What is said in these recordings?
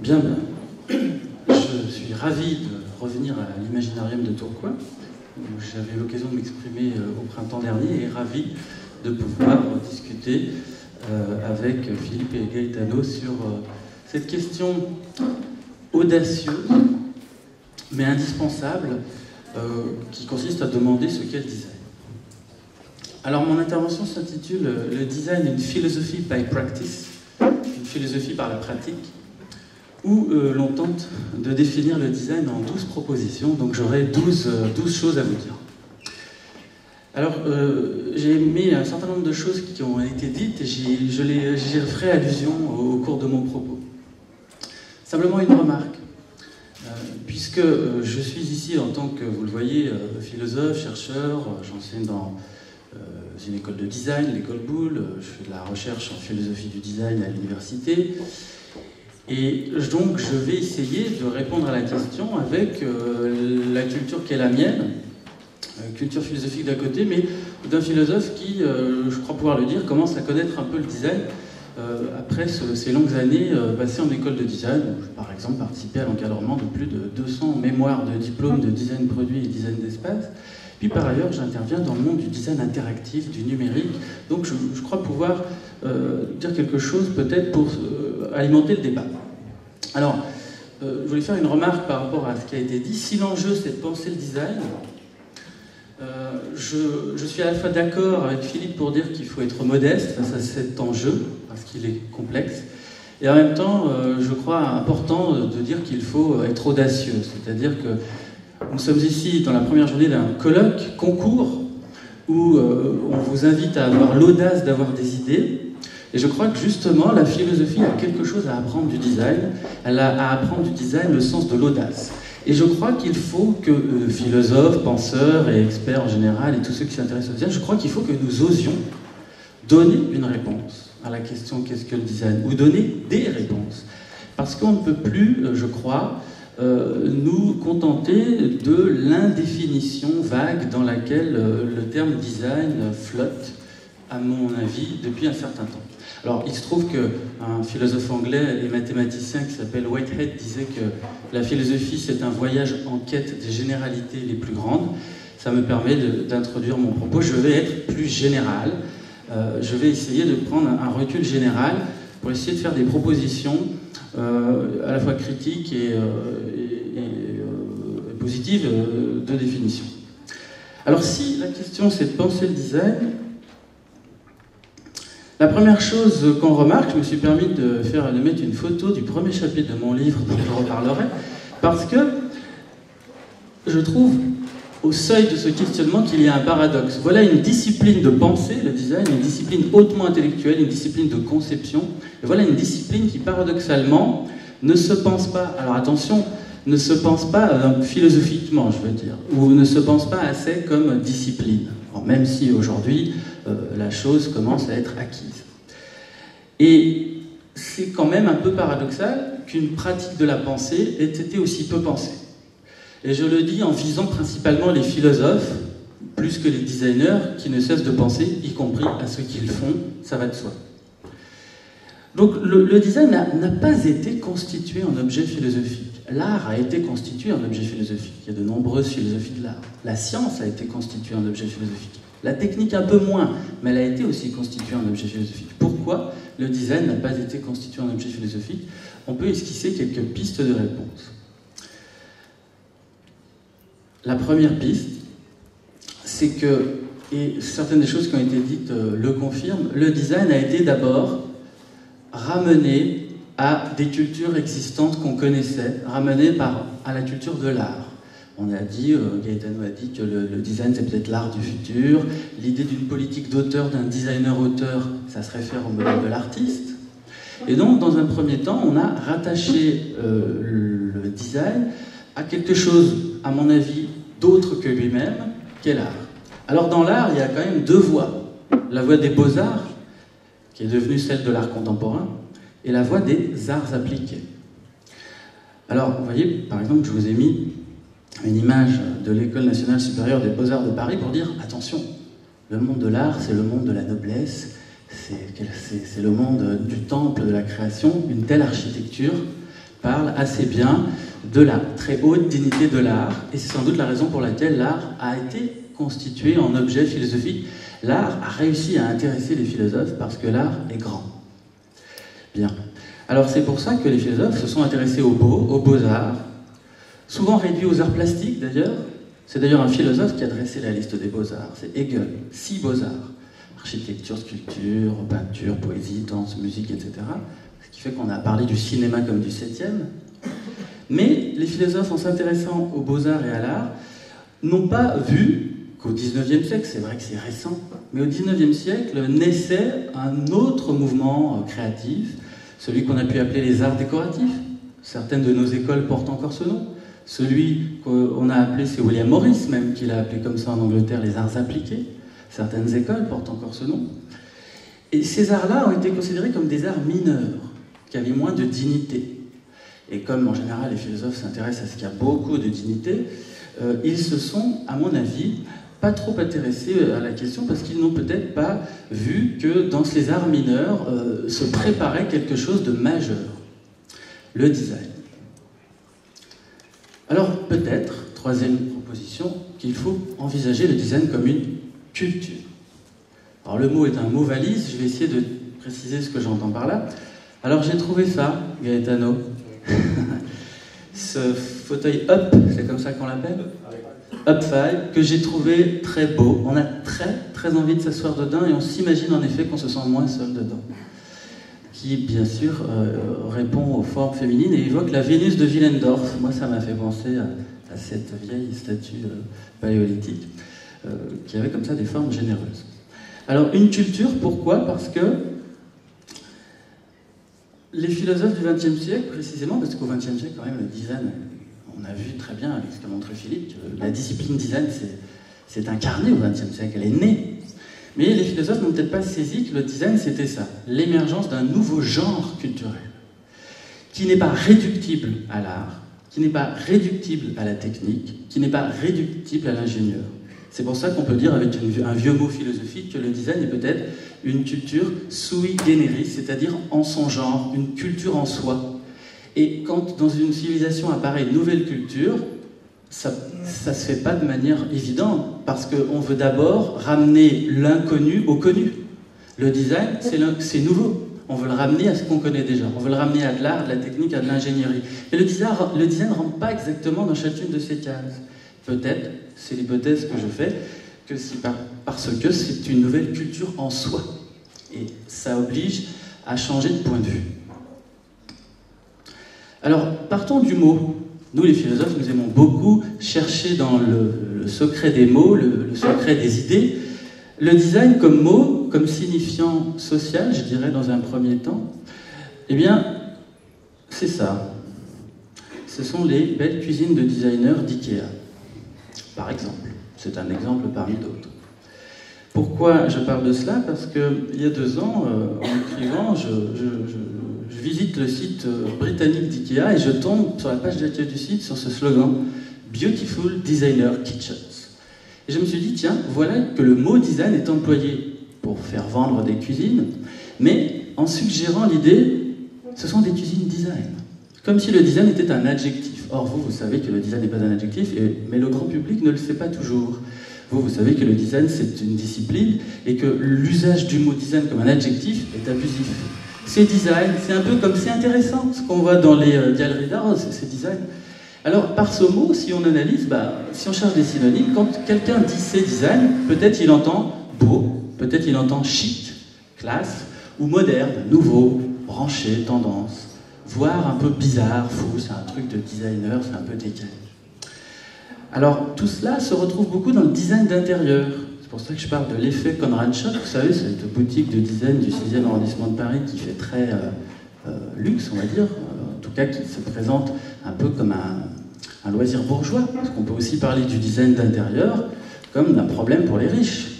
Bien, je suis ravi de revenir à l'Imaginarium de Tourcoing, où j'avais l'occasion de m'exprimer au printemps dernier, et ravi de pouvoir discuter avec Philippe et Gaetano sur cette question audacieuse, mais indispensable, qui consiste à demander ce qu'est le design. Alors mon intervention s'intitule « Le design, une philosophie by practice », une philosophie par la pratique, où l'on tente de définir le design en 12 propositions, donc j'aurai 12 choses à vous dire. Alors, j'ai mis un certain nombre de choses qui ont été dites et j'y ferai allusion au cours de mon propos. Simplement une remarque, puisque je suis ici en tant que, vous le voyez, philosophe, chercheur, j'enseigne dans une école de design, l'école Boulle, je fais de la recherche en philosophie du design à l'université. Et donc, je vais essayer de répondre à la question avec la culture qui est la mienne, culture philosophique d'un côté, mais d'un philosophe qui, je crois pouvoir le dire, commence à connaître un peu le design après ces longues années passées en école de design. Où j'ai par exemple participé à l'encadrement de plus de 200 mémoires de diplômes de design produit et design d'espace. Puis par ailleurs, j'interviens dans le monde du design interactif, du numérique. Donc je crois pouvoir dire quelque chose peut-être pour alimenter le débat. Alors, je voulais faire une remarque par rapport à ce qui a été dit. Si l'enjeu c'est de penser le design, je suis à la fois d'accord avec Philippe pour dire qu'il faut être modeste face à cet enjeu, parce qu'il est complexe, et en même temps, je crois important de dire qu'il faut être audacieux, c'est-à-dire que nous sommes ici dans la première journée d'un colloque, concours, où on vous invite à avoir l'audace d'avoir des idées. Et je crois que justement, la philosophie a quelque chose à apprendre du design. Elle a à apprendre du design le sens de l'audace. Et je crois qu'il faut que philosophes, penseurs et experts en général, et tous ceux qui s'intéressent au design, je crois qu'il faut que nous osions donner une réponse à la question qu'est-ce que le design, ou donner des réponses. Parce qu'on ne peut plus, je crois, nous contenter de l'indéfinition vague dans laquelle le terme design flotte, à mon avis, depuis un certain temps. Alors, il se trouve qu'un philosophe anglais et mathématicien qui s'appelle Whitehead disait que la philosophie, c'est un voyage en quête des généralités les plus grandes. Ça me permet d'introduire mon propos. Je vais être plus général. Je vais essayer de prendre un recul général pour essayer de faire des propositions à la fois critiques et positives de définition. Alors, si la question, c'est de penser le design, la première chose qu'on remarque, je me suis permis de mettre une photo du premier chapitre de mon livre dont je reparlerai, parce que je trouve au seuil de ce questionnement qu'il y a un paradoxe. Voilà une discipline de pensée, le design, une discipline hautement intellectuelle, une discipline de conception, et voilà une discipline qui paradoxalement ne se pense pas, alors attention, ne se pense pas philosophiquement, je veux dire, ou ne se pense pas assez comme discipline, même si aujourd'hui la chose commence à être acquise. Et c'est quand même un peu paradoxal qu'une pratique de la pensée ait été aussi peu pensée. Et je le dis en visant principalement les philosophes, plus que les designers, qui ne cessent de penser, y compris à ce qu'ils font, ça va de soi. Donc le design n'a pas été constitué en objet philosophique. L'art a été constitué en objet philosophique. Il y a de nombreuses philosophies de l'art. La science a été constituée en objet philosophique. La technique un peu moins, mais elle a été aussi constituée en objet philosophique. Pourquoi le design n'a pas été constitué en objet philosophique? On peut esquisser quelques pistes de réponse. La première piste, c'est que, et certaines des choses qui ont été dites le confirment, le design a été d'abord ramené à des cultures existantes qu'on connaissait, ramené à la culture de l'art. On a dit, Gaetano a dit que le design c'est peut-être l'art du futur, l'idée d'une politique d'auteur, d'un designer-auteur, ça se réfère au modèle de l'artiste. Et donc, dans un premier temps, on a rattaché le design à quelque chose, à mon avis, d'autre que lui-même, qu'est l'art. Alors dans l'art, il y a quand même deux voies. La voie des beaux-arts, qui est devenue celle de l'art contemporain, et la voie des arts appliqués. Alors, vous voyez, par exemple, je vous ai mis une image de l'École nationale supérieure des beaux-arts de Paris pour dire, attention, le monde de l'art, c'est le monde de la noblesse, c'est le monde du temple de la création, une telle architecture parle assez bien de la très haute dignité de l'art, et c'est sans doute la raison pour laquelle l'art a été constitué en objet philosophique. L'art a réussi à intéresser les philosophes parce que l'art est grand. Bien. Alors c'est pour ça que les philosophes se sont intéressés aux beaux-arts, souvent réduits aux arts plastiques d'ailleurs. C'est d'ailleurs un philosophe qui a dressé la liste des beaux-arts, c'est Hegel, 6 beaux-arts. Architecture, sculpture, peinture, poésie, danse, musique, etc. Ce qui fait qu'on a parlé du cinéma comme du 7e. Mais les philosophes, en s'intéressant aux beaux-arts et à l'art, n'ont pas vu qu'au XIXe siècle, c'est vrai que c'est récent, mais au XIXe siècle naissait un autre mouvement créatif, celui qu'on a pu appeler les arts décoratifs. Certaines de nos écoles portent encore ce nom. Celui qu'on a appelé, c'est William Morris même, qui l'a appelé comme ça en Angleterre, les arts appliqués. Certaines écoles portent encore ce nom. Et ces arts-là ont été considérés comme des arts mineurs, qui avaient moins de dignité. Et comme en général les philosophes s'intéressent à ce qu'il y a beaucoup de dignité, ils se sont, à mon avis, pas trop intéressés à la question parce qu'ils n'ont peut-être pas vu que dans ces arts mineurs se préparait quelque chose de majeur, le design. Alors peut-être, troisième proposition, qu'il faut envisager le design comme une culture. Alors le mot est un mot valise, je vais essayer de préciser ce que j'entends par là. Alors j'ai trouvé ça, Gaetano, ce fauteuil Up, c'est comme ça qu'on l'appelle, Up 5, que j'ai trouvé très beau. On a très envie de s'asseoir dedans et on s'imagine en effet qu'on se sent moins seul dedans. Qui bien sûr répond aux formes féminines et évoque la Vénus de Willendorf. Moi ça m'a fait penser à cette vieille statue paléolithique qui avait comme ça des formes généreuses. Alors une culture, pourquoi? Parce que les philosophes du XXe siècle, précisément, parce qu'au XXe siècle, quand même, le design, on a vu très bien, avec ce qu'a montré Philippe, que la discipline design s'est incarnée au XXe siècle, elle est née. Mais les philosophes n'ont peut-être pas saisi que le design, c'était ça, l'émergence d'un nouveau genre culturel, qui n'est pas réductible à l'art, qui n'est pas réductible à la technique, qui n'est pas réductible à l'ingénieur. C'est pour ça qu'on peut dire, avec un vieux mot philosophique, que le design est peut-être une culture sui generis, c'est-à-dire en son genre, une culture en soi. Et quand dans une civilisation apparaît une nouvelle culture, ça ne se fait pas de manière évidente, parce qu'on veut d'abord ramener l'inconnu au connu. Le design, c'est nouveau. On veut le ramener à ce qu'on connaît déjà. On veut le ramener à de l'art, de la technique, à de l'ingénierie. Et le design ne rentre pas exactement dans chacune de ces cases. Peut-être, c'est l'hypothèse que je fais, que c'est parce que c'est une nouvelle culture en soi. Et ça oblige à changer de point de vue. Alors, partons du mot. Nous, les philosophes, nous aimons beaucoup chercher dans le secret des mots, le secret des idées. Le design comme mot, comme signifiant social, je dirais dans un premier temps, eh bien, c'est ça. Ce sont les belles cuisines de designers d'IKEA. Par exemple, c'est un exemple parmi d'autres. Pourquoi je parle de cela? Parce qu'il y a 2 ans, en écrivant, je visite le site britannique d'IKEA et je tombe sur la page d'accueil du site sur ce slogan « Beautiful Designer Kitchens ». Et je me suis dit, tiens, voilà que le mot design est employé pour faire vendre des cuisines, mais en suggérant l'idée, ce sont des cuisines design. Comme si le design était un adjectif. Or, vous savez que le design n'est pas un adjectif, mais le grand public ne le sait pas toujours. Vous savez que le design, c'est une discipline, et que l'usage du mot design comme un adjectif est abusif. C'est design, c'est un peu comme c'est intéressant, ce qu'on voit dans les galeries d'art, c'est design. Alors, par ce mot, si on analyse, si on cherche des synonymes, quand quelqu'un dit c'est design, peut-être il entend beau, peut-être il entend chic, classe, ou moderne, nouveau, branché, tendance. Voire un peu bizarre, fou, c'est un truc de designer, c'est un peu décalé. Alors, tout cela se retrouve beaucoup dans le design d'intérieur. C'est pour ça que je parle de l'effet Conrad Schott. Vous savez, c'est une boutique de design du 6e arrondissement de Paris qui fait très luxe, on va dire. En tout cas, qui se présente un peu comme un loisir bourgeois. Parce qu'on peut aussi parler du design d'intérieur comme d'un problème pour les riches.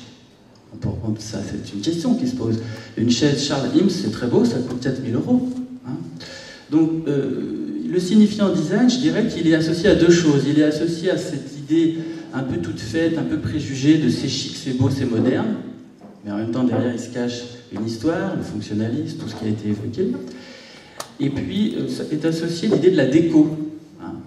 Ça, c'est une question qui se pose. Une chaise Charles Eames, c'est très beau, ça coûte 4 000 €. Hein. Donc, le signifiant design, je dirais qu'il est associé à 2 choses. Il est associé à cette idée un peu toute faite, un peu préjugée de c'est chic, c'est beau, c'est moderne. Mais en même temps, derrière, il se cache une histoire, le fonctionnalisme, tout ce qui a été évoqué. Et puis est associée l'idée de la déco.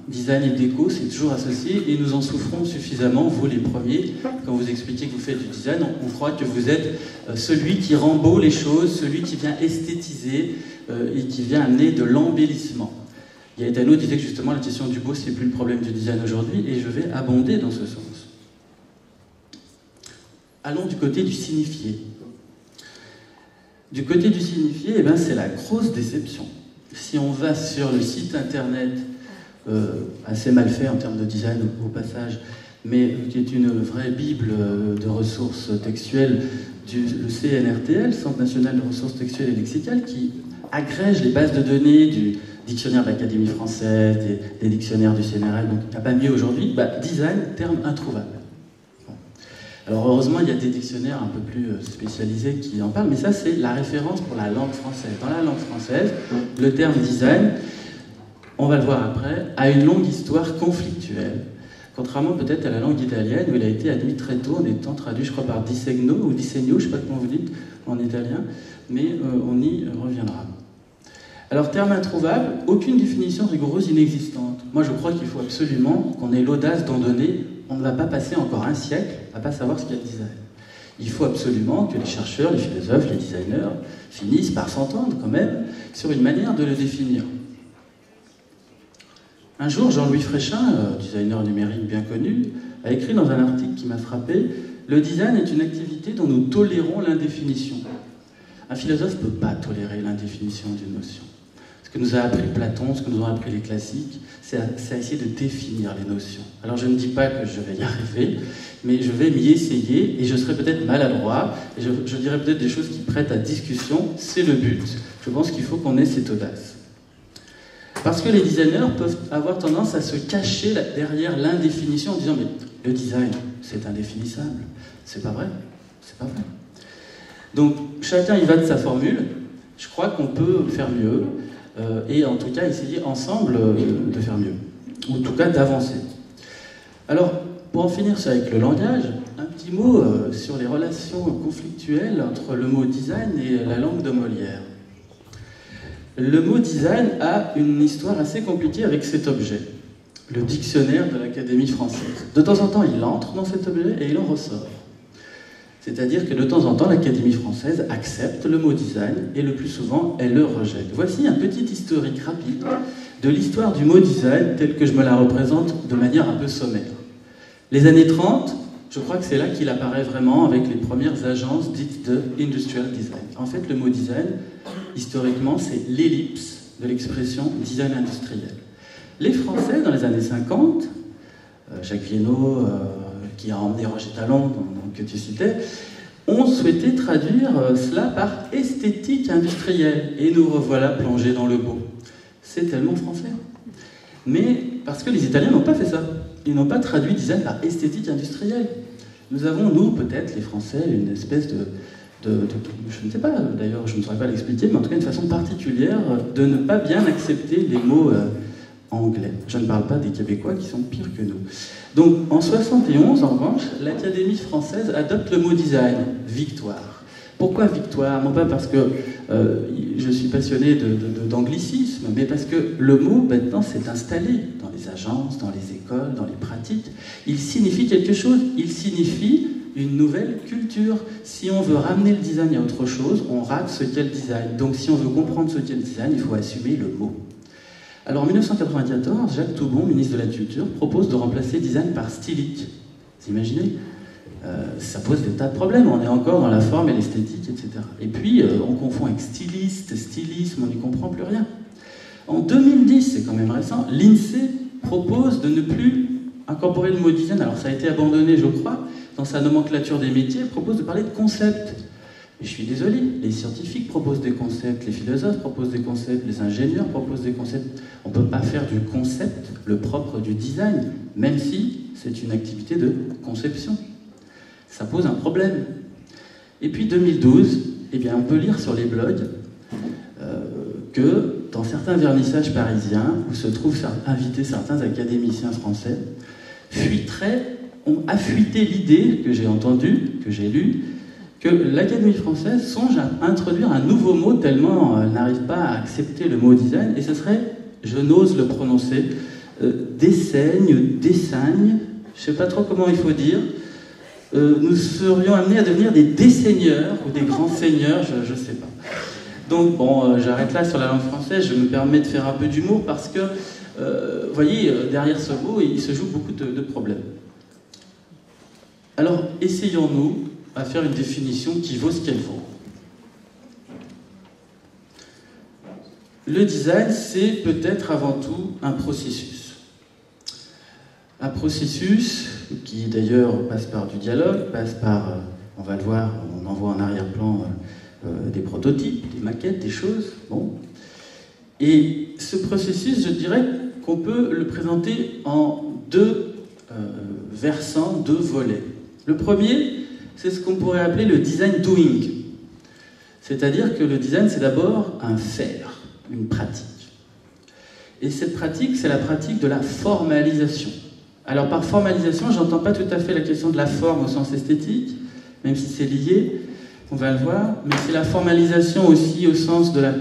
Design et déco, c'est toujours associé, et nous en souffrons suffisamment, vous les premiers, quand vous expliquez que vous faites du design, on croit que vous êtes celui qui rend beau les choses, celui qui vient esthétiser et qui vient amener de l'embellissement. Gaetano disait que justement la question du beau, c'est plus le problème du design aujourd'hui, et je vais abonder dans ce sens. Allons du côté du signifié. Du côté du signifié, eh ben, c'est la grosse déception. Si on va sur le site internet, assez mal fait en termes de design au passage, mais qui est une vraie bible de ressources textuelles le CNRTL, Centre National de Ressources Textuelles et Lexicales, qui agrège les bases de données du dictionnaire de l'Académie française, des dictionnaires du CNRL, donc il n'y a pas mieux aujourd'hui. Design, terme introuvable. Bon. Alors heureusement, il y a des dictionnaires un peu plus spécialisés qui en parlent, mais ça c'est la référence pour la langue française. Dans la langue française, le terme design, on va le voir après, a une longue histoire conflictuelle, contrairement peut-être à la langue italienne, où il a été admis très tôt en étant traduit, je crois, par disegno ou disegno, je ne sais pas comment vous dites en italien, mais on y reviendra. Alors, terme introuvable, aucune définition rigoureuse inexistante. Moi, je crois qu'il faut absolument qu'on ait l'audace d'en donner. On ne va pas passer encore un siècle à ne pas savoir ce qu'est le design. Il faut absolument que les chercheurs, les philosophes, les designers finissent par s'entendre quand même sur une manière de le définir. Un jour, Jean-Louis Fréchin, designer numérique bien connu, a écrit dans un article qui m'a frappé « Le design est une activité dont nous tolérons l'indéfinition ». Un philosophe ne peut pas tolérer l'indéfinition d'une notion. Ce que nous a appris Platon, ce que nous ont appris les classiques, c'est à essayer de définir les notions. Alors je ne dis pas que je vais y arriver, mais je vais m'y essayer et je serai peut-être maladroit, et je dirai peut-être des choses qui prêtent à discussion, c'est le but. Je pense qu'il faut qu'on ait cette audace. Parce que les designers peuvent avoir tendance à se cacher derrière l'indéfinition en disant « mais le design, c'est indéfinissable ». C'est pas vrai, c'est pas vrai. Donc chacun y va de sa formule, je crois qu'on peut faire mieux, et en tout cas essayer ensemble de faire mieux, ou en tout cas d'avancer. Alors, pour en finir avec le langage, un petit mot sur les relations conflictuelles entre le mot design et la langue de Molière. Le mot design a une histoire assez compliquée avec cet objet, le dictionnaire de l'Académie française. De temps en temps, il entre dans cet objet et il en ressort. C'est-à-dire que de temps en temps, l'Académie française accepte le mot design et le plus souvent, elle le rejette. Voici un petit historique rapide de l'histoire du mot design tel que je me la représente de manière un peu sommaire. Les années 30, je crois que c'est là qu'il apparaît vraiment avec les premières agences dites de industrial design. En fait, le mot design, historiquement, c'est l'ellipse de l'expression design industriel. Les Français, dans les années 50, Jacques Viennot, qui a emmené Roger Talon, que tu citais, ont souhaité traduire cela par esthétique industrielle. Et nous revoilà plongés dans le beau. C'est tellement français. Mais parce que les Italiens n'ont pas fait ça. Ils n'ont pas traduit design par esthétique industrielle. Nous avons, nous, peut-être, les Français, une espèce de je ne sais pas, d'ailleurs, je ne saurais pas l'expliquer, mais en tout cas une façon particulière de ne pas bien accepter les mots anglais. Je ne parle pas des Québécois qui sont pires que nous. Donc, en 71, en revanche, l'Académie française adopte le mot design, victoire. Pourquoi victoire? Non pas parce que je suis passionné d'anglicisme, mais parce que le mot, maintenant, s'est installé dans les agences, dans les écoles, dans les pratiques. Il signifie quelque chose, il signifie une nouvelle culture. Si on veut ramener le design à autre chose, on rate ce qu'est le design. Donc si on veut comprendre ce qu'est le design, il faut assumer le mot. Alors en 1994, Jacques Toubon, ministre de la Culture, propose de remplacer design par stylique. Vous imaginez? Ça pose des tas de problèmes, on est encore dans la forme et l'esthétique, etc. Et puis on confond avec styliste, stylisme, on n'y comprend plus rien. En 2010, c'est quand même récent, l'INSEE propose de ne plus incorporer le mot design. Alors ça a été abandonné, je crois, dans sa nomenclature des métiers, elle propose de parler de concepts. Et je suis désolé, les scientifiques proposent des concepts, les philosophes proposent des concepts, les ingénieurs proposent des concepts. On ne peut pas faire du concept le propre du design, même si c'est une activité de conception. Ça pose un problème. Et puis 2012, eh bien, on peut lire sur les blogs que dans certains vernissages parisiens, où se trouvent invités certains académiciens français, ont affûté l'idée que j'ai entendue, que j'ai lue, que l'Académie française songe à introduire un nouveau mot tellement elle n'arrive pas à accepter le mot design, et ce serait, je n'ose le prononcer, dessagne, je ne sais pas trop comment il faut dire. Nous serions amenés à devenir des desseigneurs ou des grands seigneurs, je ne sais pas. Donc bon, j'arrête là sur la langue française, je me permets de faire un peu d'humour parce que, vous voyez, derrière ce mot, il se joue beaucoup de problèmes. Alors, essayons-nous à faire une définition qui vaut ce qu'elle vaut. Le design, c'est peut-être avant tout un processus. Un processus qui d'ailleurs passe par du dialogue, passe par, on va le voir, on envoie en arrière-plan des prototypes, des maquettes, des choses. Bon. Et ce processus, je dirais qu'on peut le présenter en deux versants, deux volets. Le premier, c'est ce qu'on pourrait appeler le design doing. C'est-à-dire que le design, c'est d'abord un faire, une pratique. Et cette pratique, c'est la pratique de la formalisation. Alors par formalisation, j'entends pas tout à fait la question de la forme au sens esthétique, même si c'est lié, on va le voir, mais c'est la formalisation aussi au sens de la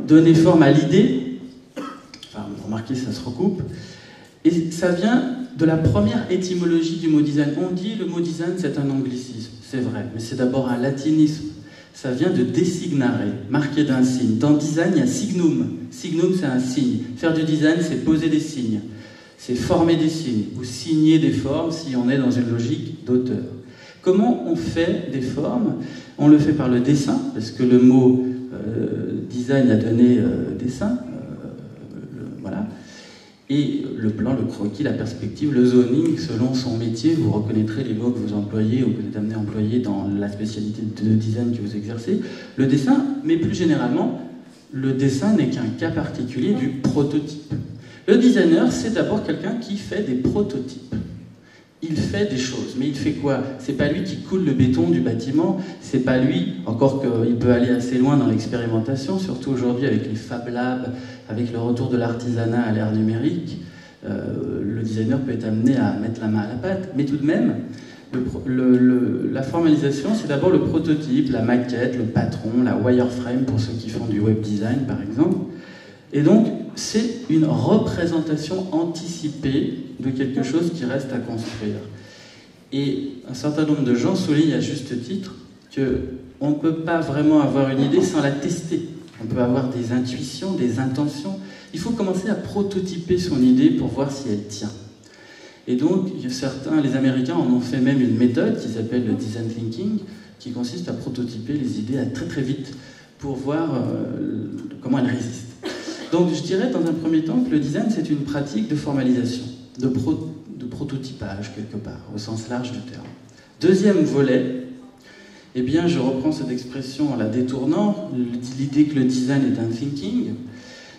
donner forme à l'idée. Enfin, remarquez, ça se recoupe. Et ça vient de la première étymologie du mot design. On dit le mot design, c'est un anglicisme, c'est vrai, mais c'est d'abord un latinisme. Ça vient de designare, marquer d'un signe. Dans design, il y a signum. Signum, c'est un signe. Faire du design, c'est poser des signes. C'est former des signes, ou signer des formes si on est dans une logique d'auteur. Comment on fait des formes? On le fait par le dessin, parce que le mot design a donné dessin. Voilà. Et le plan, le croquis, la perspective, le zoning, selon son métier, vous reconnaîtrez les mots que vous employez ou que vous êtes amené à employer dans la spécialité de design que vous exercez. Le dessin, mais plus généralement, le dessin n'est qu'un cas particulier du prototype. Le designer, c'est d'abord quelqu'un qui fait des prototypes. Il fait des choses, mais il fait quoi? C'est pas lui qui coule le béton du bâtiment, c'est pas lui, encore qu'il peut aller assez loin dans l'expérimentation, surtout aujourd'hui avec les Fab Labs, avec le retour de l'artisanat à l'ère numérique, le designer peut être amené à mettre la main à la pâte, mais tout de même, la formalisation, c'est d'abord le prototype, la maquette, le patron, la wireframe pour ceux qui font du web design par exemple, et donc c'est une représentation anticipée de quelque chose qui reste à construire. Et un certain nombre de gens soulignent à juste titre qu'on ne peut pas vraiment avoir une idée sans la tester. On peut avoir des intuitions, des intentions. Il faut commencer à prototyper son idée pour voir si elle tient. Et donc, certains, les Américains, en ont fait même une méthode qui s'appelle le design thinking, qui consiste à prototyper les idées très très vite pour voir comment elles résistent. Donc je dirais dans un premier temps que le design c'est une pratique de formalisation, de prototypage quelque part, au sens large du terme. Deuxième volet, eh bien je reprends cette expression en la détournant, l'idée que le design est un thinking,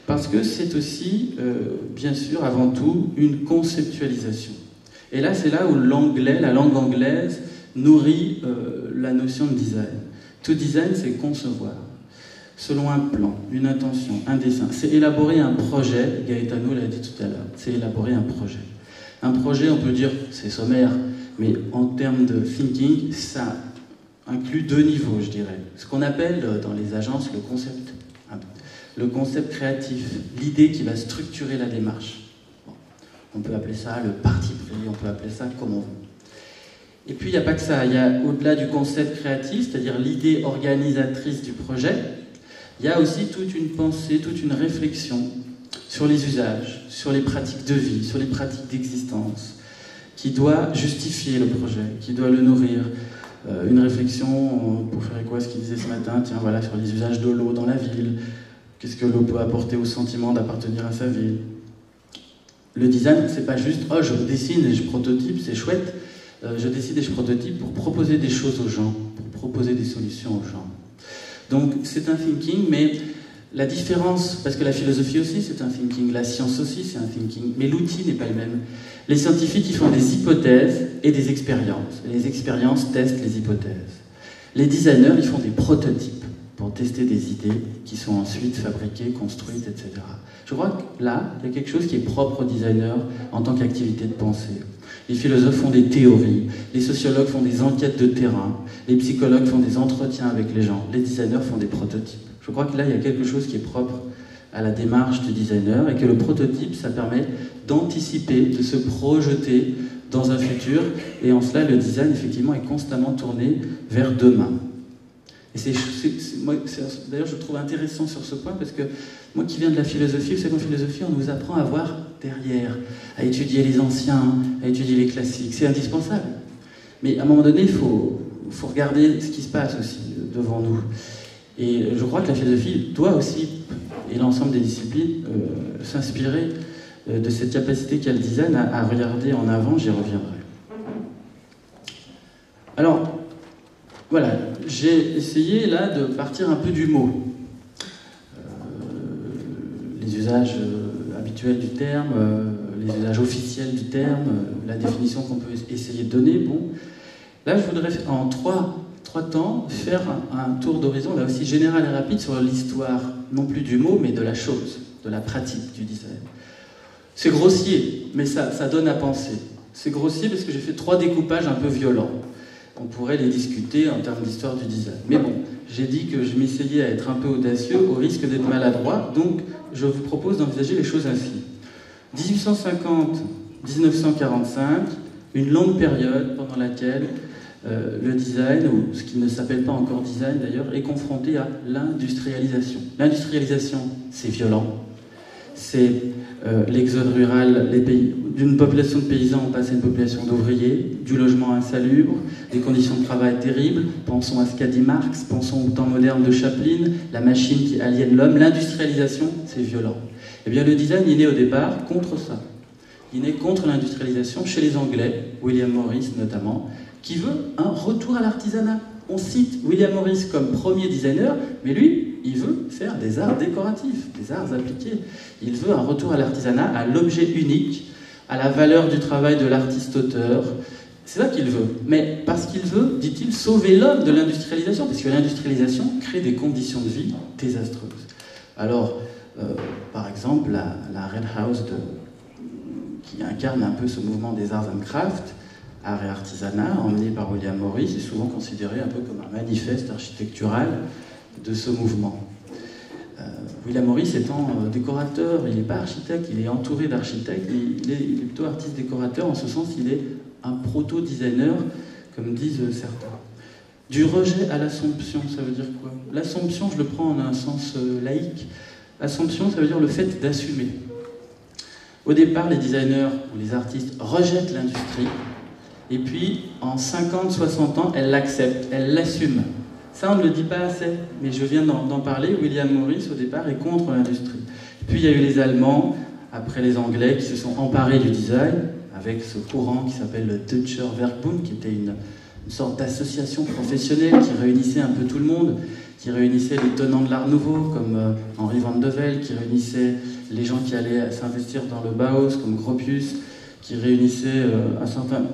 parce que c'est aussi, bien sûr, avant tout, une conceptualisation. Et là c'est là où la langue anglaise nourrit la notion de design. To design c'est concevoir. Selon un plan, une intention, un dessin. C'est élaborer un projet, Gaetano l'a dit tout à l'heure, c'est élaborer un projet. Un projet, on peut dire, c'est sommaire, mais en termes de thinking, ça inclut deux niveaux, je dirais. Ce qu'on appelle dans les agences le concept. Le concept créatif, l'idée qui va structurer la démarche. Bon. On peut appeler ça le parti pris, on peut appeler ça comme on veut. Et puis il n'y a pas que ça, il y a au-delà du concept créatif, c'est-à-dire l'idée organisatrice du projet, il y a aussi toute une pensée, toute une réflexion sur les usages, sur les pratiques de vie, sur les pratiques d'existence, qui doit justifier le projet, qui doit le nourrir. Une réflexion, pour faire écho à ce qu'il disait ce matin, tiens voilà, sur les usages de l'eau dans la ville, qu'est-ce que l'eau peut apporter au sentiment d'appartenir à sa ville. Le design, c'est pas juste, oh je dessine et je prototype, c'est chouette, je décide et je prototype pour proposer des choses aux gens, pour proposer des solutions aux gens. Donc c'est un thinking, mais la différence, parce que la philosophie aussi c'est un thinking, la science aussi c'est un thinking, mais l'outil n'est pas le même. Les scientifiques ils font des hypothèses et des expériences. Les expériences testent les hypothèses. Les designers ils font des prototypes pour tester des idées qui sont ensuite fabriquées, construites, etc. Je crois que là, il y a quelque chose qui est propre aux designers en tant qu'activité de pensée. Les philosophes font des théories, les sociologues font des enquêtes de terrain, les psychologues font des entretiens avec les gens, les designers font des prototypes. Je crois que là, il y a quelque chose qui est propre à la démarche du designer et que le prototype, ça permet d'anticiper, de se projeter dans un futur. Et en cela, le design, effectivement, est constamment tourné vers demain. Et d'ailleurs, je trouve intéressant sur ce point parce que moi qui viens de la philosophie, vous savez, en philosophie, on nous apprend à voir derrière, à étudier les anciens, à étudier les classiques. C'est indispensable. Mais à un moment donné, il faut regarder ce qui se passe aussi devant nous. Et je crois que la philosophie doit aussi, et l'ensemble des disciplines, s'inspirer de cette capacité qu'a le design à regarder en avant. J'y reviendrai. Alors, voilà, j'ai essayé là de partir un peu du mot. Les usages habituels du terme, les usages officiels du terme, la définition qu'on peut essayer de donner. Bon, là, je voudrais en trois temps faire un tour d'horizon, là aussi général et rapide, sur l'histoire, non plus du mot, mais de la chose, de la pratique du design. C'est grossier, mais ça donne à penser. C'est grossier parce que j'ai fait 3 découpages un peu violents. On pourrait les discuter en termes d'histoire du design. Mais bon, j'ai dit que je m'essayais à être un peu audacieux au risque d'être maladroit, donc je vous propose d'envisager les choses ainsi. 1850-1945, une longue période pendant laquelle le design, ou ce qui ne s'appelle pas encore design d'ailleurs, est confronté à l'industrialisation. L'industrialisation, c'est violent. C'est l'exode rural, d'une population de paysans, on passe à une population d'ouvriers, du logement insalubre, des conditions de travail terribles. Pensons à ce qu'a dit Marx, pensons au temps moderne de Chaplin, la machine qui aliène l'homme. L'industrialisation, c'est violent. Eh bien, le design, il est né au départ contre ça. Il est né contre l'industrialisation chez les Anglais, William Morris notamment, qui veut un retour à l'artisanat. On cite William Morris comme premier designer, mais lui, il veut faire des arts décoratifs, des arts appliqués. Il veut un retour à l'artisanat, à l'objet unique, à la valeur du travail de l'artiste-auteur. C'est ça qu'il veut. Mais parce qu'il veut, dit-il, sauver l'homme de l'industrialisation, parce que l'industrialisation crée des conditions de vie désastreuses. Alors, par exemple, la Red House qui incarne un peu ce mouvement des arts and crafts, art et artisanat, emmené par William Morris, est souvent considéré un peu comme un manifeste architectural de ce mouvement. William Morris étant décorateur, il n'est pas architecte, il est entouré d'architectes, il est plutôt artiste-décorateur, en ce sens il est un proto-designer, comme disent certains. Du rejet à l'assomption, ça veut dire quoi? L'assomption, je le prends en un sens laïque. L'assomption, ça veut dire le fait d'assumer. Au départ, les designers ou les artistes rejettent l'industrie, et puis en 50-60 ans, elles l'acceptent, elles l'assument. Ça, on ne le dit pas assez, mais je viens d'en parler. William Morris, au départ, est contre l'industrie. Puis il y a eu les Allemands, après les Anglais, qui se sont emparés du design, avec ce courant qui s'appelle le Deutscher Werkbund, qui était une sorte d'association professionnelle qui réunissait un peu tout le monde, qui réunissait les tenants de l'art nouveau, comme Henri Van de Velde, qui réunissait les gens qui allaient s'investir dans le Bauhaus, comme Gropius, qui réunissait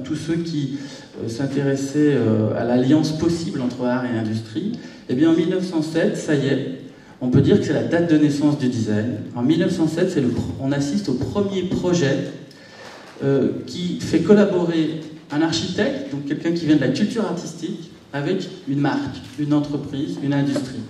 tous ceux qui s'intéressaient à l'alliance possible entre art et industrie. Eh bien, en 1907, ça y est, on peut dire que c'est la date de naissance du design. En 1907, on assiste au premier projet qui fait collaborer un architecte, donc quelqu'un qui vient de la culture artistique, avec une marque, une entreprise, une industrie.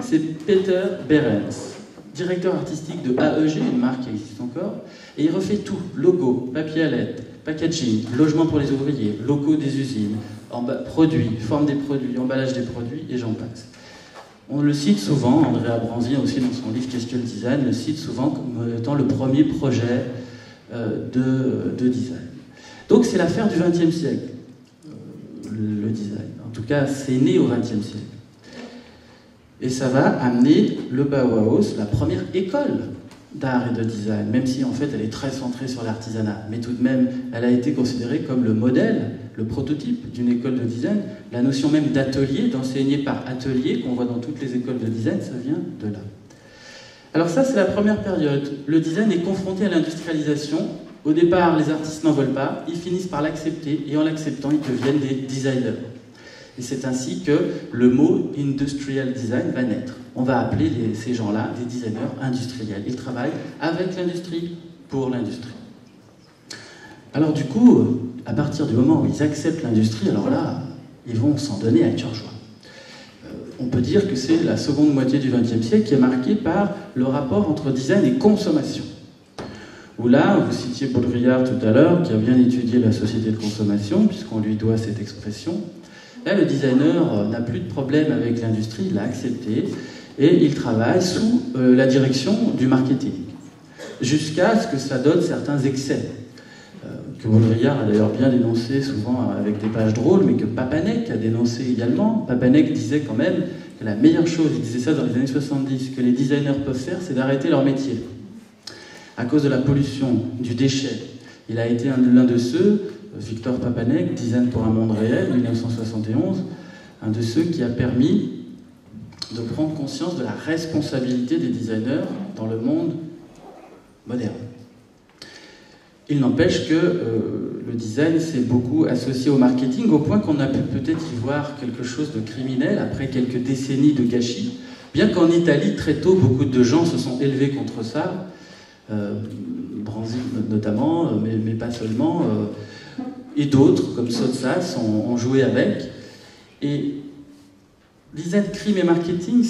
C'est Peter Behrens, directeur artistique de AEG, une marque qui existe encore, et il refait tout, logo, papier à lettres, packaging, logement pour les ouvriers, locaux des usines, produits, forme des produits, emballage des produits, et j'en passe. On le cite souvent, Andrea Branzi aussi dans son livre Question Design, le cite souvent comme étant le premier projet de design. Donc c'est l'affaire du XXe siècle, le design. En tout cas, c'est né au XXe siècle. Et ça va amener le Bauhaus, la première école d'art et de design, même si en fait elle est très centrée sur l'artisanat. Mais tout de même, elle a été considérée comme le modèle, le prototype d'une école de design. La notion même d'atelier, d'enseigner par atelier, qu'on voit dans toutes les écoles de design, ça vient de là. Alors ça, c'est la première période. Le design est confronté à l'industrialisation. Au départ, les artistes n'en veulent pas, ils finissent par l'accepter, et en l'acceptant, ils deviennent des designers. Et c'est ainsi que le mot industrial design va naître. On va appeler ces gens-là des designers industriels. Ils travaillent avec l'industrie, pour l'industrie. Alors du coup, à partir du moment où ils acceptent l'industrie, alors là, ils vont s'en donner à cœur joie. On peut dire que c'est la seconde moitié du XXe siècle qui est marquée par le rapport entre design et consommation. Où là, vous citiez Baudrillard tout à l'heure, qui a bien étudié la société de consommation, puisqu'on lui doit cette expression. Là, le designer n'a plus de problème avec l'industrie, il l'a accepté, et il travaille sous la direction du marketing, jusqu'à ce que ça donne certains excès, que Baudrillard a d'ailleurs bien dénoncé, souvent avec des pages drôles, mais que Papanek a dénoncé également. Papanek disait quand même que la meilleure chose, il disait ça dans les années 70, que les designers peuvent faire, c'est d'arrêter leur métier. À cause de la pollution, du déchet. Il a été l'un de ceux, Victor Papanek, Design pour un monde réel, 1971, un de ceux qui a permis de prendre conscience de la responsabilité des designers dans le monde moderne. Il n'empêche que le design s'est beaucoup associé au marketing, au point qu'on a pu peut-être y voir quelque chose de criminel après quelques décennies de gâchis, bien qu'en Italie, très tôt, beaucoup de gens se sont élevés contre ça, Branzi notamment, mais pas seulement, et d'autres, comme Sotsas, ont joué avec. Et design, crime et marketing,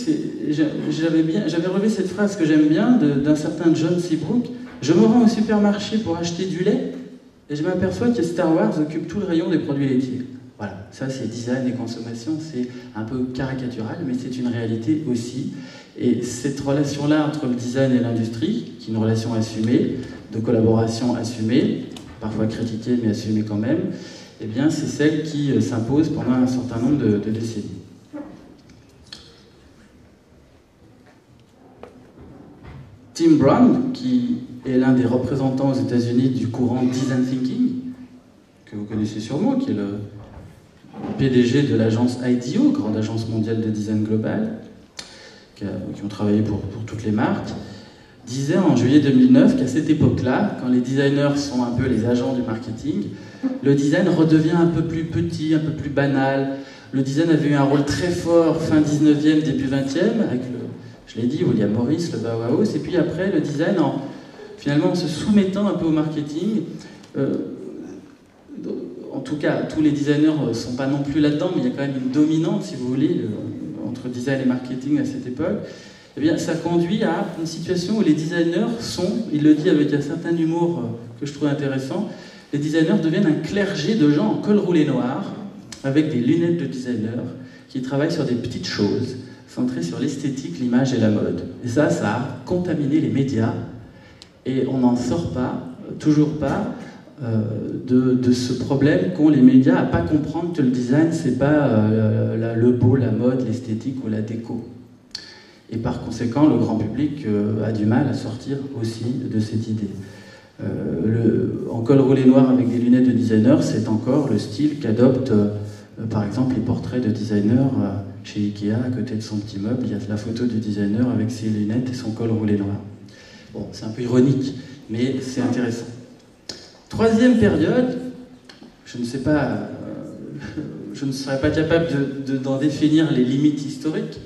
j'avais relevé cette phrase que j'aime bien d'un certain John Seabrook. Je me rends au supermarché pour acheter du lait et je m'aperçois que Star Wars occupe tout le rayon des produits laitiers. Voilà, ça c'est design et consommation, c'est un peu caricatural, mais c'est une réalité aussi. Et cette relation-là entre le design et l'industrie, qui est une relation assumée, de collaboration assumée, parfois critiquée mais assumée quand même, eh bien c'est celle qui s'impose pendant un certain nombre de décennies. Tim Brown, qui est l'un des représentants aux États-Unis du courant Design Thinking, que vous connaissez sûrement, qui est le PDG de l'agence IDEO, grande agence mondiale de design global, qui ont travaillé pour toutes les marques, disait en juillet 2009 qu'à cette époque-là, quand les designers sont un peu les agents du marketing, le design redevient un peu plus petit, un peu plus banal. Le design avait eu un rôle très fort fin 19e, début 20e, avec je l'ai dit, William Morris, le Bauhaus, et puis après le design finalement en se soumettant un peu au marketing. En tout cas, tous les designers ne sont pas non plus là-dedans, mais il y a quand même une dominante, si vous voulez, entre design et marketing à cette époque. Eh bien, ça conduit à une situation où les designers sont, il le dit avec un certain humour que je trouve intéressant, les designers deviennent un clergé de gens en col roulé noir, avec des lunettes de designer, qui travaillent sur des petites choses, centrées sur l'esthétique, l'image et la mode. Et ça a contaminé les médias, et on n'en sort pas, toujours pas, de ce problème qu'ont les médias à pas comprendre que le design, c'est pas le beau, la mode, l'esthétique ou la déco. Et par conséquent, le grand public a du mal à sortir aussi de cette idée. En col roulé noir avec des lunettes de designer, c'est encore le style qu'adoptent, par exemple, les portraits de designers chez Ikea, à côté de son petit meuble. Il y a la photo du designer avec ses lunettes et son col roulé noir. Bon, c'est un peu ironique, mais c'est intéressant. Troisième période, je ne sais pas, je ne serais pas capable d'en définir les limites historiques,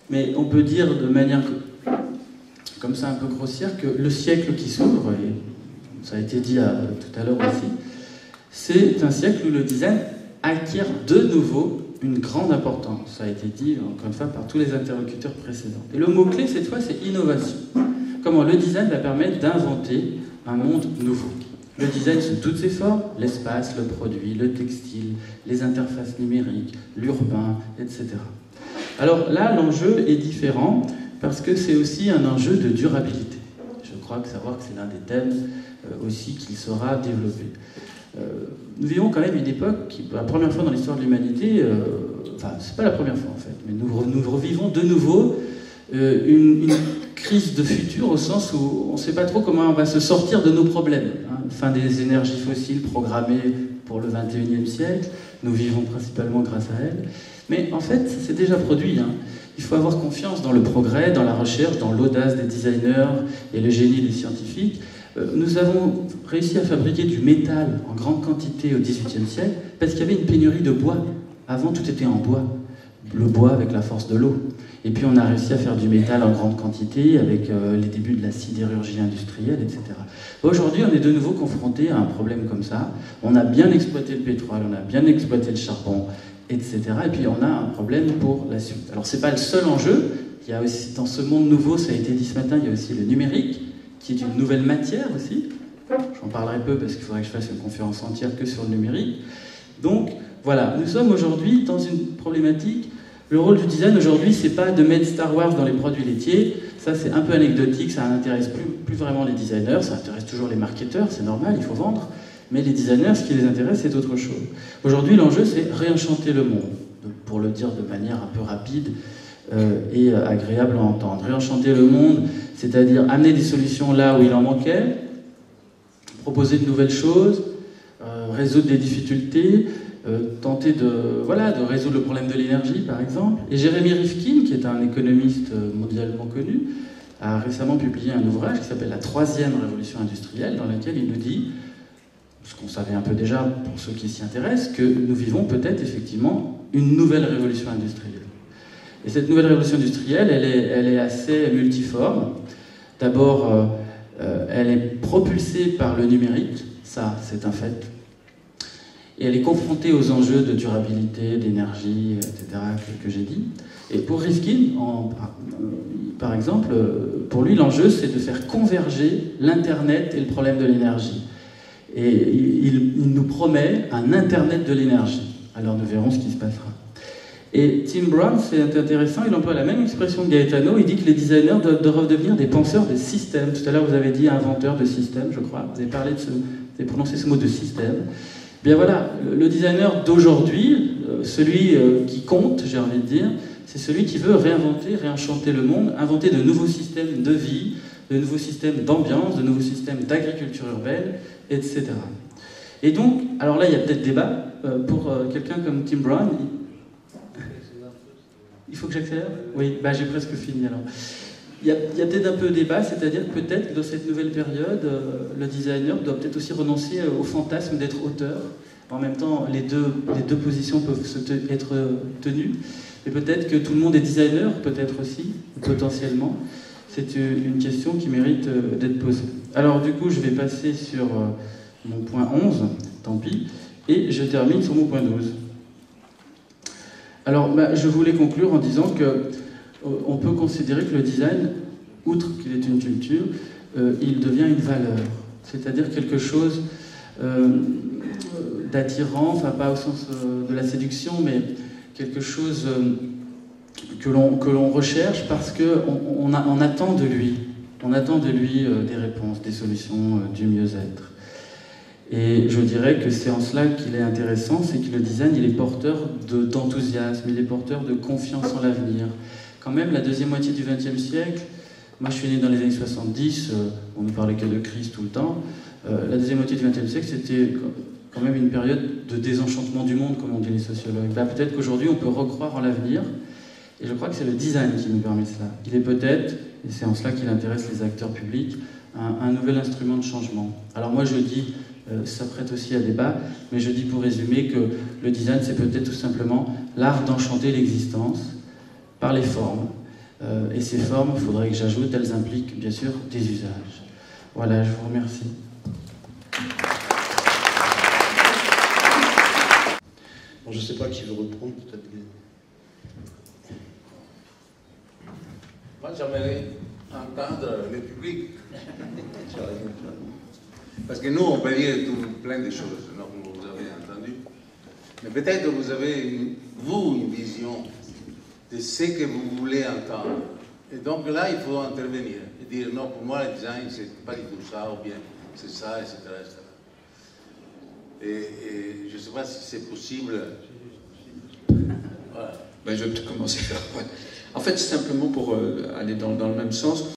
mais on peut dire de manière comme ça un peu grossière que le siècle qui s'ouvre, et ça a été dit tout à l'heure aussi, c'est un siècle où le design acquiert de nouveau une grande importance. Ça a été dit encore une fois par tous les interlocuteurs précédents. Et le mot-clé cette fois, c'est innovation. Comment le design va permettre d'inventer un monde nouveau. Le design sous toutes ses formes, l'espace, le produit, le textile, les interfaces numériques, l'urbain, etc. Alors là, l'enjeu est différent parce que c'est aussi un enjeu de durabilité. Je crois que savoir que c'est l'un des thèmes aussi qui sera développé. Nous vivons quand même une époque qui, pour la première fois dans l'histoire de l'humanité, enfin, c'est pas la première fois en fait, mais nous revivons de nouveau une crise de futur au sens où on ne sait pas trop comment on va se sortir de nos problèmes. Fin des énergies fossiles programmées pour le 21e siècle, nous vivons principalement grâce à elles. Mais en fait, c'est déjà produit. Il faut avoir confiance dans le progrès, dans la recherche, dans l'audace des designers et le génie des scientifiques. Nous avons réussi à fabriquer du métal en grande quantité au XVIIIe siècle parce qu'il y avait une pénurie de bois Avant, tout était en bois. Le bois avec la force de l'eau. Et puis on a réussi à faire du métal en grande quantité avec les débuts de la sidérurgie industrielle, etc. Aujourd'hui, on est de nouveau confronté à un problème comme ça. On a bien exploité le pétrole, on a bien exploité le charbon, etc. Et puis on a un problème pour la suite. Alors c'est pas le seul enjeu. Il y a aussi, dans ce monde nouveau, ça a été dit ce matin, il y a aussi le numérique, qui est une nouvelle matière aussi. J'en parlerai peu parce qu'il faudrait que je fasse une conférence entière que sur le numérique. Donc voilà, nous sommes aujourd'hui dans une problématique. Le rôle du design aujourd'hui, c'est pas de mettre Star Wars dans les produits laitiers. Ça, c'est un peu anecdotique, ça n'intéresse plus vraiment les designers, ça intéresse toujours les marketeurs, c'est normal, il faut vendre. Mais les designers, ce qui les intéresse, c'est autre chose. Aujourd'hui, l'enjeu, c'est réenchanter le monde, pour le dire de manière un peu rapide et agréable à entendre. Réenchanter le monde, c'est-à-dire amener des solutions là où il en manquait, proposer de nouvelles choses, résoudre des difficultés, tenter de résoudre le problème de l'énergie, par exemple. Et Jeremy Rifkin, qui est un économiste mondialement connu, a récemment publié un ouvrage qui s'appelle « La troisième révolution industrielle », dans lequel il nous dit, ce qu'on savait un peu déjà pour ceux qui s'y intéressent, que nous vivons peut-être effectivement une nouvelle révolution industrielle. Et cette nouvelle révolution industrielle, elle est assez multiforme. D'abord, elle est propulsée par le numérique, ça c'est un fait. Et elle est confrontée aux enjeux de durabilité, d'énergie, etc., que j'ai dit. Et pour Rifkin, par exemple, pour lui, l'enjeu, c'est de faire converger l'Internet et le problème de l'énergie. Et il nous promet un Internet de l'énergie. Alors nous verrons ce qui se passera. Et Tim Brown, c'est intéressant, il emploie la même expression que Gaetano, il dit que les designers doivent devenir des penseurs de système. Tout à l'heure, vous avez dit inventeur de système, je crois. Vous avez prononcé ce mot de système. Bien voilà, le designer d'aujourd'hui, celui qui compte, j'ai envie de dire, c'est celui qui veut réinventer, réenchanter le monde, inventer de nouveaux systèmes de vie, de nouveaux systèmes d'ambiance, de nouveaux systèmes d'agriculture urbaine, etc. Et donc, alors là, il y a peut-être débat. Pour quelqu'un comme Tim Brown, il faut que j'accélère ? Oui, j'ai presque fini alors. Il y a peut-être un peu débat, c'est-à-dire que peut-être dans cette nouvelle période, le designer doit peut-être aussi renoncer au fantasme d'être auteur. En même temps, les deux positions peuvent être tenues. Et peut-être que tout le monde est designer, peut-être aussi, potentiellement. C'est une question qui mérite d'être posée. Alors du coup, je vais passer sur mon point 11, tant pis, et je termine sur mon point 12. Alors, je voulais conclure en disant que on peut considérer que le design, outre qu'il est une culture, il devient une valeur. C'est-à-dire quelque chose d'attirant, enfin pas au sens de la séduction, mais quelque chose que l'on recherche parce qu'on attend de lui. On attend de lui des réponses, des solutions, du mieux-être. Et je dirais que c'est en cela qu'il est intéressant, c'est que le design, il est porteur d'enthousiasme, il est porteur de confiance en l'avenir. Quand même, la deuxième moitié du XXe siècle, moi je suis né dans les années 70, on ne parlait que de crise tout le temps, la deuxième moitié du XXe siècle, c'était quand même une période de désenchantement du monde, comme on dit les sociologues. Peut-être qu'aujourd'hui, on peut recroire en l'avenir, et je crois que c'est le design qui nous permet cela. Il est peut-être, et c'est en cela qu'il intéresse les acteurs publics, un nouvel instrument de changement. Alors moi je dis, ça prête aussi à débat, mais je dis pour résumer que le design, c'est peut-être tout simplement l'art d'enchanter l'existence par les formes. Et ces formes, il faudrait que j'ajoute, elles impliquent bien sûr des usages. Voilà, je vous remercie. Bon, je ne sais pas qui veut reprendre, peut-être. Moi, j'aimerais entendre le public. Parce que nous, on peut dire plein de choses, non, comme vous avez entendu. Mais peut-être que vous avez, une vision de ce que vous voulez entendre. Et donc là, il faut intervenir et dire non, pour moi, le design, c'est pas du tout ça, ou bien c'est ça, etc. etc. Et je ne sais pas si c'est possible. Voilà. Je vais peut-être commencer. En fait, simplement pour aller dans le même sens.